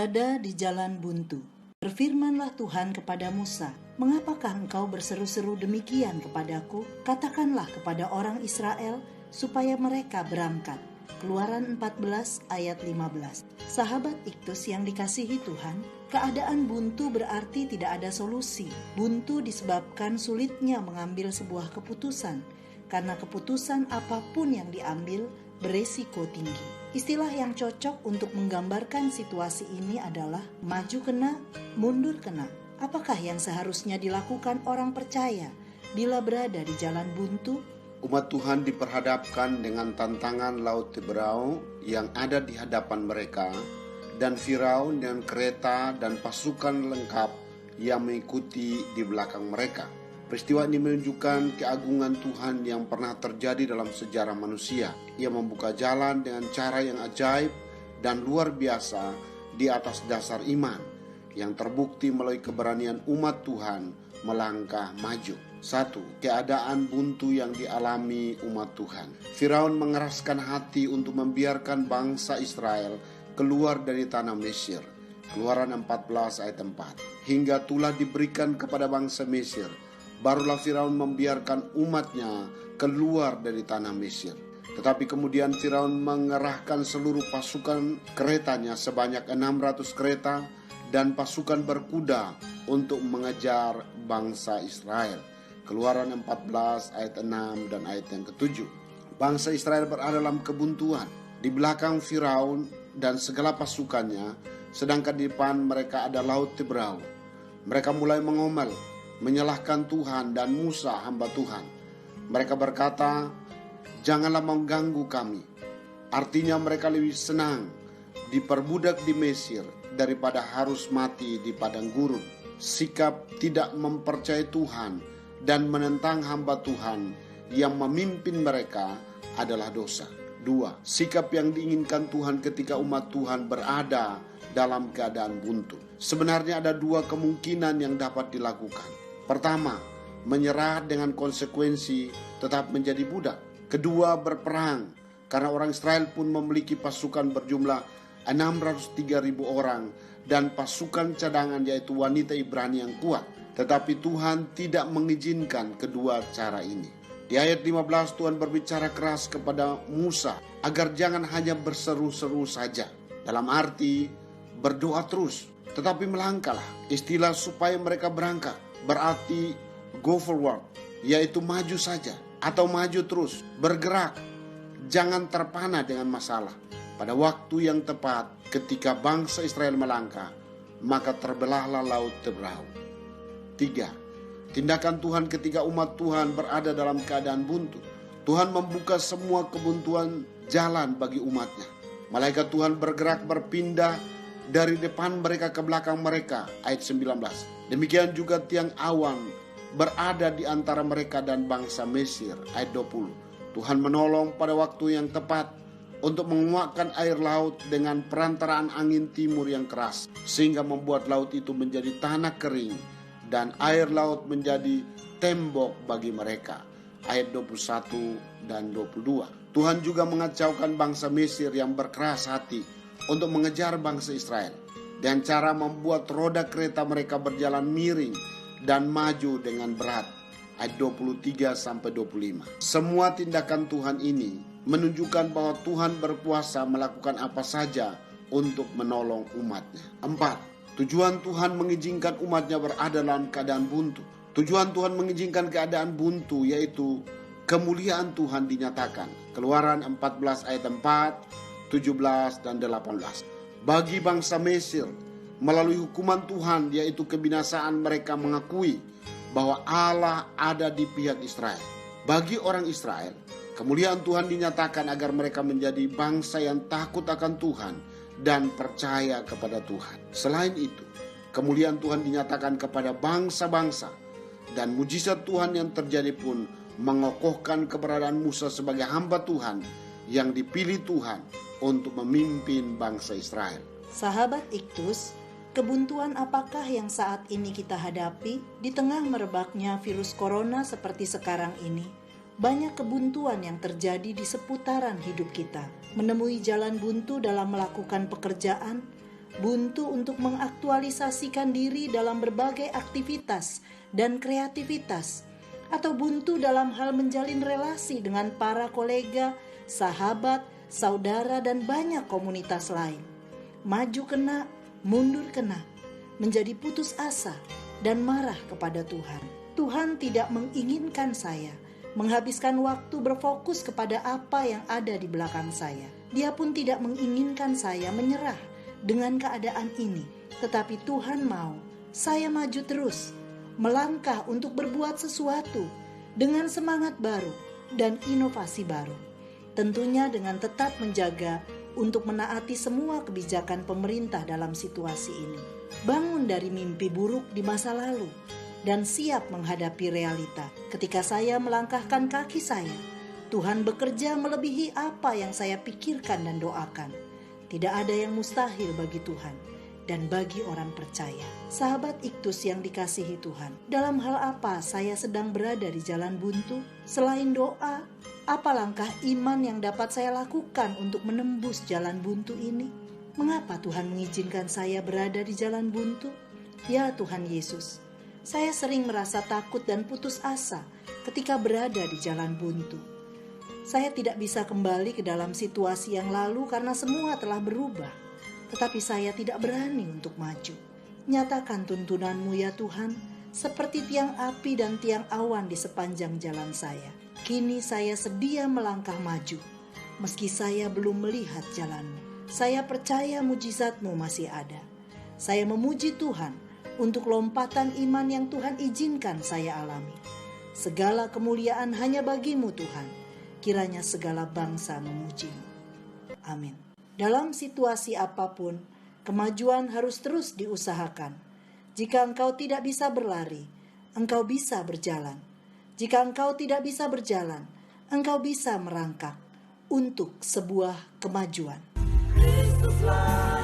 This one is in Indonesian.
berada di jalan buntu. Berfirmanlah Tuhan kepada Musa, "Mengapakah engkau berseru-seru demikian kepadaku? Katakanlah kepada orang Israel supaya mereka berangkat." Keluaran 14 ayat 15. Sahabat Iktus yang dikasihi Tuhan, keadaan buntu berarti tidak ada solusi. Buntu disebabkan sulitnya mengambil sebuah keputusan, karena keputusan apapun yang diambil beresiko tinggi. Istilah yang cocok untuk menggambarkan situasi ini adalah maju kena, mundur kena. Apakah yang seharusnya dilakukan orang percaya bila berada di jalan buntu? Umat Tuhan diperhadapkan dengan tantangan Laut Teberau yang ada di hadapan mereka, dan Firaun dengan kereta dan pasukan lengkap yang mengikuti di belakang mereka. Peristiwa ini menunjukkan keagungan Tuhan yang pernah terjadi dalam sejarah manusia. Ia membuka jalan dengan cara yang ajaib dan luar biasa di atas dasar iman, yang terbukti melalui keberanian umat Tuhan melangkah maju. 1. Keadaan buntu yang dialami umat Tuhan. Firaun mengeraskan hati untuk membiarkan bangsa Israel keluar dari tanah Mesir. Keluaran 14 ayat 4. Hingga tulah diberikan kepada bangsa Mesir, barulah Firaun membiarkan umatnya keluar dari tanah Mesir. Tetapi kemudian Firaun mengerahkan seluruh pasukan keretanya sebanyak 600 kereta dan pasukan berkuda untuk mengejar bangsa Israel. Keluaran 14 ayat 6 dan ayat yang ke-7. Bangsa Israel berada dalam kebuntuan. Di belakang Firaun dan segala pasukannya, sedangkan di depan mereka ada Laut Teberau. Mereka mulai mengomel, menyalahkan Tuhan dan Musa hamba Tuhan. Mereka berkata, "Janganlah mengganggu kami." Artinya mereka lebih senang diperbudak di Mesir daripada harus mati di padang gurun. Sikap tidak mempercayai Tuhan dan menentang hamba Tuhan yang memimpin mereka adalah dosa. 2. Sikap yang diinginkan Tuhan ketika umat Tuhan berada dalam keadaan buntu. Sebenarnya ada 2 kemungkinan yang dapat dilakukan. Pertama, menyerah dengan konsekuensi tetap menjadi budak. Kedua, berperang, karena orang Israel pun memiliki pasukan berjumlah 603.000 orang dan pasukan cadangan yaitu wanita Ibrani yang kuat. Tetapi Tuhan tidak mengizinkan kedua cara ini. Di ayat 15 Tuhan berbicara keras kepada Musa agar jangan hanya berseru-seru saja. Dalam arti berdoa terus, tetapi melangkahlah. Istilah supaya mereka berangkat berarti go forward, yaitu maju saja atau maju terus, bergerak. Jangan terpana dengan masalah. Pada waktu yang tepat ketika bangsa Israel melangkah, maka terbelahlah Laut Teberau. 3. Tindakan Tuhan ketika umat Tuhan berada dalam keadaan buntu. Tuhan membuka semua kebuntuan jalan bagi umatnya. Malaikat Tuhan bergerak berpindah dari depan mereka ke belakang mereka. Ayat 19. Demikian juga tiang awan berada di antara mereka dan bangsa Mesir. Ayat 20. Tuhan menolong pada waktu yang tepat untuk menguakkan air laut dengan perantaraan angin timur yang keras, sehingga membuat laut itu menjadi tanah kering dan air laut menjadi tembok bagi mereka. Ayat 21 dan 22. Tuhan juga mengacaukan bangsa Mesir yang berkeras hati untuk mengejar bangsa Israel dengan cara membuat roda kereta mereka berjalan miring dan maju dengan berat. Ayat 23 sampai 25. Semua tindakan Tuhan ini menunjukkan bahwa Tuhan berkuasa melakukan apa saja untuk menolong umatnya. 4. Tujuan Tuhan mengizinkan umatnya berada dalam keadaan buntu. Tujuan Tuhan mengizinkan keadaan buntu yaitu kemuliaan Tuhan dinyatakan. Keluaran 14 ayat 4, 17 dan 18. Bagi bangsa Mesir, melalui hukuman Tuhan yaitu kebinasaan, mereka mengakui bahwa Allah ada di pihak Israel. Bagi orang Israel, kemuliaan Tuhan dinyatakan agar mereka menjadi bangsa yang takut akan Tuhan dan percaya kepada Tuhan. Selain itu, kemuliaan Tuhan dinyatakan kepada bangsa-bangsa, dan mujizat Tuhan yang terjadi pun mengokohkan keberadaan Musa sebagai hamba Tuhan yang dipilih Tuhan untuk memimpin bangsa Israel. Sahabat Iktus, kebuntuan apakah yang saat ini kita hadapi di tengah merebaknya virus corona seperti sekarang ini? Banyak kebuntuan yang terjadi di seputaran hidup kita. Menemui jalan buntu dalam melakukan pekerjaan, buntu untuk mengaktualisasikan diri dalam berbagai aktivitas dan kreativitas, atau buntu dalam hal menjalin relasi dengan para kolega, sahabat, saudara, dan banyak komunitas lain. Maju kena, mundur kena, menjadi putus asa dan marah kepada Tuhan. Tuhan tidak menginginkan saya menghabiskan waktu berfokus kepada apa yang ada di belakang saya. Dia pun tidak menginginkan saya menyerah dengan keadaan ini. Tetapi Tuhan mau saya maju terus, melangkah untuk berbuat sesuatu dengan semangat baru dan inovasi baru. Tentunya dengan tetap menjaga untuk menaati semua kebijakan pemerintah dalam situasi ini. Bangun dari mimpi buruk di masa lalu dan siap menghadapi realita. Ketika saya melangkahkan kaki saya, Tuhan bekerja melebihi apa yang saya pikirkan dan doakan. Tidak ada yang mustahil bagi Tuhan dan bagi orang percaya. Sahabat Iktus yang dikasihi Tuhan, dalam hal apa saya sedang berada di jalan buntu? Selain doa, apa langkah iman yang dapat saya lakukan untuk menembus jalan buntu ini? Mengapa Tuhan mengizinkan saya berada di jalan buntu? Ya Tuhan Yesus, saya sering merasa takut dan putus asa ketika berada di jalan buntu. Saya tidak bisa kembali ke dalam situasi yang lalu karena semua telah berubah. Tetapi saya tidak berani untuk maju. Nyatakan tuntunan-Mu ya Tuhan, seperti tiang api dan tiang awan di sepanjang jalan saya. Kini saya sedia melangkah maju, meski saya belum melihat jalan-Mu. Saya percaya mujizat-Mu masih ada. Saya memuji Tuhan untuk lompatan iman yang Tuhan izinkan saya alami. Segala kemuliaan hanya bagi-Mu Tuhan. Kiranya segala bangsa memuji-Mu. Amin. Dalam situasi apapun, kemajuan harus terus diusahakan. Jika engkau tidak bisa berlari, engkau bisa berjalan. Jika engkau tidak bisa berjalan, engkau bisa merangkak untuk sebuah kemajuan. Kristuslah